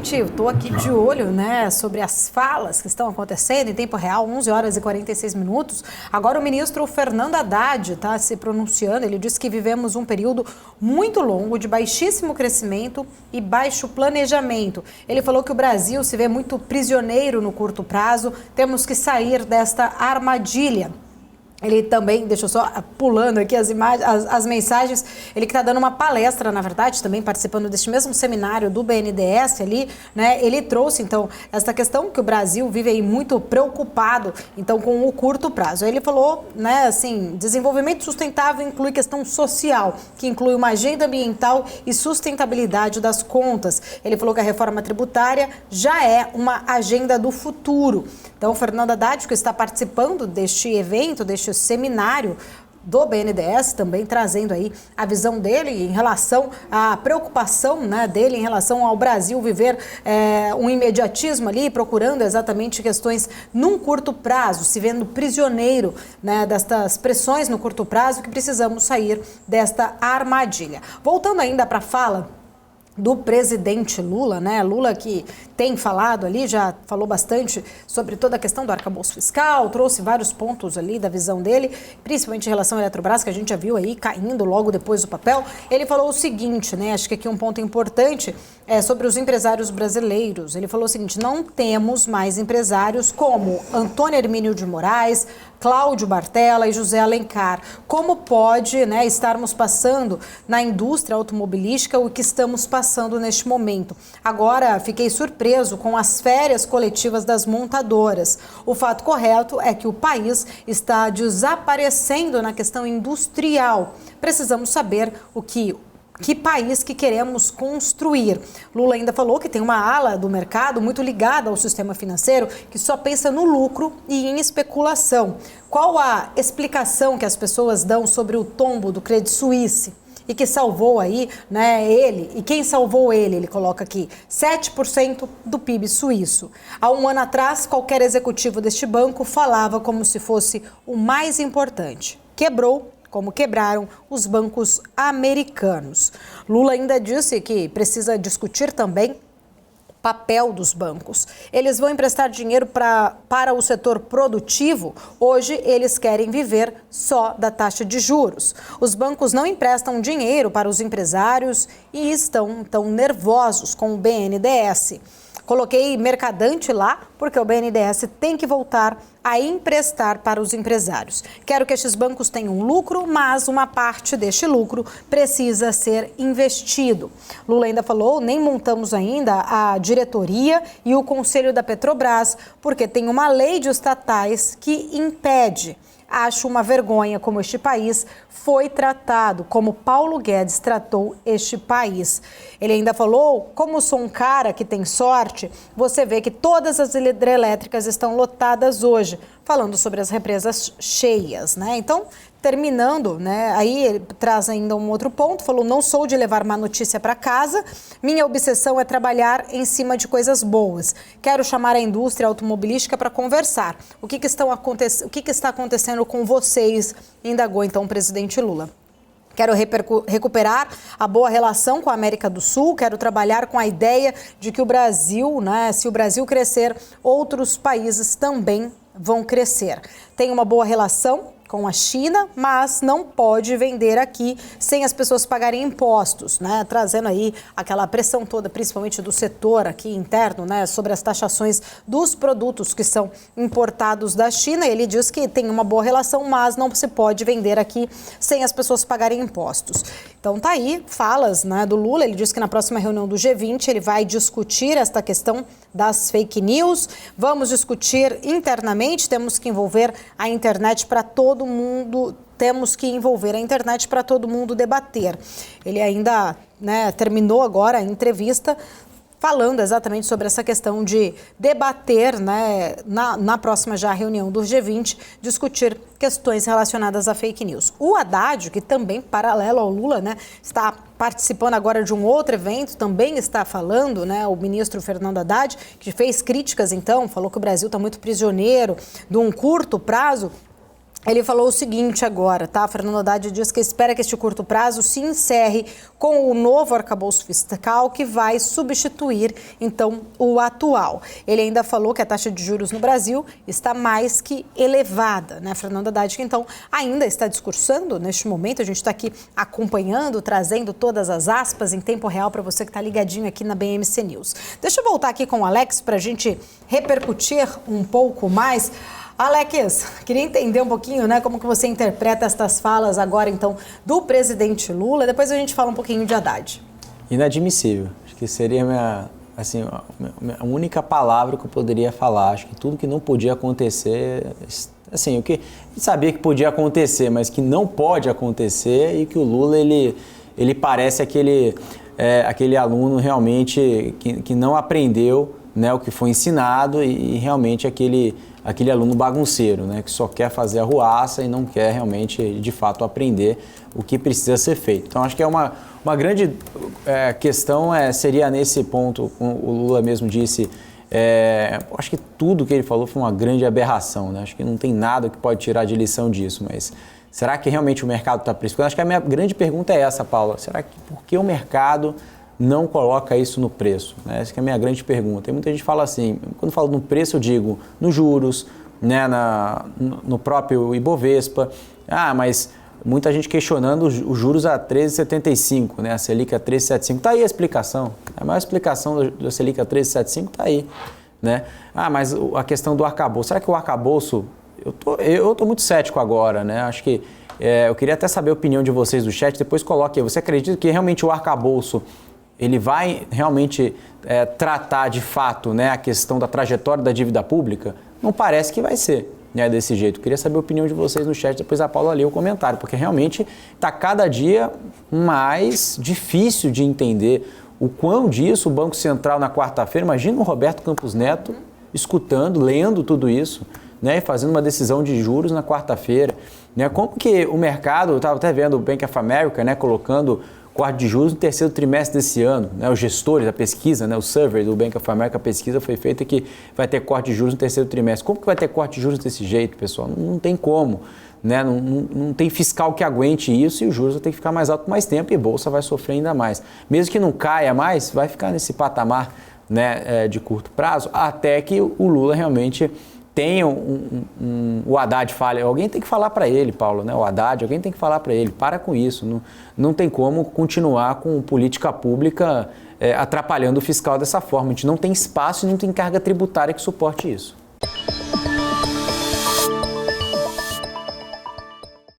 Exatamente, eu estou aqui de olho, né, sobre as falas que estão acontecendo em tempo real, 11 horas e 46 minutos. Agora o ministro Fernando Haddad está se pronunciando, ele disse que vivemos um período muito longo de baixíssimo crescimento e baixo planejamento. Ele falou que o Brasil se vê muito prisioneiro no curto prazo, temos que sair desta armadilha. Ele também, deixa eu só pulando aqui as imagens, as mensagens, ele que está dando uma palestra, na verdade, também participando deste mesmo seminário do BNDES ali, né? Ele trouxe, então, essa questão que o Brasil vive aí muito preocupado, então, com o curto prazo. Ele falou, né, assim, desenvolvimento sustentável inclui questão social, que inclui uma agenda ambiental e sustentabilidade das contas. Ele falou que a reforma tributária já é uma agenda do futuro. Então, o Fernando Haddad, que está participando deste evento, deste seminário do BNDES, também trazendo aí a visão dele em relação à preocupação, né, dele em relação ao Brasil viver um imediatismo ali, procurando exatamente questões num curto prazo, se vendo prisioneiro, né, destas pressões no curto prazo, que precisamos sair desta armadilha. Voltando ainda para a fala do presidente Lula, né? Lula que tem falado ali, já falou bastante sobre toda a questão do arcabouço fiscal, trouxe vários pontos ali da visão dele, principalmente em relação à Eletrobras, que a gente já viu aí caindo logo depois do papel. Ele falou o seguinte, né? Acho que aqui um ponto importante é sobre os empresários brasileiros. Ele falou o seguinte: não temos mais empresários como Antônio Hermínio de Moraes, Cláudio Bartella e José Alencar. Como pode, né, estarmos passando na indústria automobilística o que estamos passando neste momento? Agora, fiquei surpreso com as férias coletivas das montadoras. O fato correto é que o país está desaparecendo na questão industrial. Precisamos saber que país que queremos construir. Lula ainda falou que tem uma ala do mercado muito ligada ao sistema financeiro que só pensa no lucro e em especulação. Qual a explicação que as pessoas dão sobre o tombo do Credit Suisse? E que salvou aí, né, ele, e quem salvou ele coloca aqui, 7% do PIB suíço. Há um ano atrás, qualquer executivo deste banco falava como se fosse o mais importante. Quebrou, como quebraram os bancos americanos. Lula ainda disse que precisa discutir também o papel dos bancos. Eles vão emprestar dinheiro para o setor produtivo. Hoje, eles querem viver só da taxa de juros. Os bancos não emprestam dinheiro para os empresários e estão tão nervosos com o BNDES. Coloquei mercadante lá porque o BNDES tem que voltar a emprestar para os empresários. Quero que estes bancos tenham lucro, mas uma parte deste lucro precisa ser investido. Lula ainda falou, nem montamos ainda a diretoria e o conselho da Petrobras, porque tem uma lei de estatais que impede. Acho uma vergonha como este país foi tratado, como Paulo Guedes tratou este país. Ele ainda falou, como sou um cara que tem sorte, você vê que todas as hidrelétricas estão lotadas hoje, falando sobre as represas cheias, né? Então, terminando, né? Aí ele traz ainda um outro ponto, falou, não sou de levar má notícia para casa, minha obsessão é trabalhar em cima de coisas boas. Quero chamar a indústria automobilística para conversar. O que está acontecendo com vocês? Indagou então o presidente Lula. Quero recuperar a boa relação com a América do Sul, quero trabalhar com a ideia de que o Brasil, né, se o Brasil crescer, outros países também vão crescer. Tem uma boa relação com a China, mas não pode vender aqui sem as pessoas pagarem impostos, né? Trazendo aí aquela pressão toda, principalmente do setor aqui interno, né? Sobre as taxações dos produtos que são importados da China. Ele diz que tem uma boa relação, mas não se pode vender aqui sem as pessoas pagarem impostos. Então tá aí, falas, né, do Lula. Ele diz que na próxima reunião do G20 ele vai discutir esta questão das fake news. Vamos discutir internamente, temos que envolver a internet para todo mundo, temos que envolver a internet para todo mundo debater. Ele ainda, né, terminou agora a entrevista falando exatamente sobre essa questão de debater, né, na próxima já reunião do G20, discutir questões relacionadas a fake news. O Haddad, que também, paralelo ao Lula, né, está participando agora de um outro evento, também está falando, né, o ministro Fernando Haddad, que fez críticas, então, falou que o Brasil está muito prisioneiro de um curto prazo. Ele falou o seguinte agora, tá? Fernando Haddad diz que espera que este curto prazo se encerre com o novo arcabouço fiscal que vai substituir, então, o atual. Ele ainda falou que a taxa de juros no Brasil está mais que elevada, né? Fernando Haddad, que então ainda está discursando neste momento. A gente está aqui acompanhando, trazendo todas as aspas em tempo real para você que está ligadinho aqui na BMC News. Deixa eu voltar aqui com o Alex para a gente repercutir um pouco mais. Alex, queria entender um pouquinho, né, como que você interpreta estas falas agora, então, do presidente Lula. Depois a gente fala um pouquinho de Haddad. Inadmissível. Acho que seria a única palavra que eu poderia falar. Acho que tudo que não podia acontecer, assim, o que a gente sabia que podia acontecer, mas que não pode acontecer, e que o Lula, ele parece aquele aluno realmente que não aprendeu, né, o que foi ensinado, e realmente aquele aluno bagunceiro, né, que só quer fazer a ruaça e não quer realmente, de fato, aprender o que precisa ser feito. Então, acho que é uma grande questão seria nesse ponto, como o Lula mesmo disse, acho que tudo que ele falou foi uma grande aberração, né? Acho que não tem nada que pode tirar de lição disso, mas será que realmente o mercado está precificando? Acho que a minha grande pergunta é essa, Paula, por que o mercado não coloca isso no preço? Essa que é a minha grande pergunta. E muita gente fala assim, quando eu falo no preço, eu digo nos juros, né, no próprio Ibovespa. Mas muita gente questionando os juros a 13,75, né, a Selic a 13,75. Está aí a explicação. A maior explicação da Selic a 13,75 está aí. Né? Mas a questão do arcabouço. Será que o arcabouço... Eu tô muito cético agora, né? Acho que eu queria até saber a opinião de vocês do chat. Depois coloque aí. Você acredita que realmente o arcabouço ele vai realmente tratar de fato, né, a questão da trajetória da dívida pública? Não parece que vai ser, né, desse jeito. Queria saber a opinião de vocês no chat, depois a Paula lê o comentário, porque realmente está cada dia mais difícil de entender o quão disso o Banco Central na quarta-feira. Imagina o Roberto Campos Neto escutando, lendo tudo isso, né, e fazendo uma decisão de juros na quarta-feira. Né? Como que o mercado, eu estava até vendo o Bank of America, né, colocando corte de juros no terceiro trimestre desse ano, né? Os gestores, a pesquisa, né? O survey do Bank of America, a pesquisa foi feita que vai ter corte de juros no terceiro trimestre. Como que vai ter corte de juros desse jeito, pessoal? Não tem como, né? Não tem fiscal que aguente isso, e os juros vão ter que ficar mais alto por mais tempo, e a Bolsa vai sofrer ainda mais. Mesmo que não caia mais, vai ficar nesse patamar, né, de curto prazo, até que o Lula realmente tenha o Haddad fale. Alguém tem que falar para ele, Paulo, né? O Haddad, alguém tem que falar para ele, para com isso. Não tem como continuar com política pública atrapalhando o fiscal dessa forma. A gente não tem espaço e não tem carga tributária que suporte isso.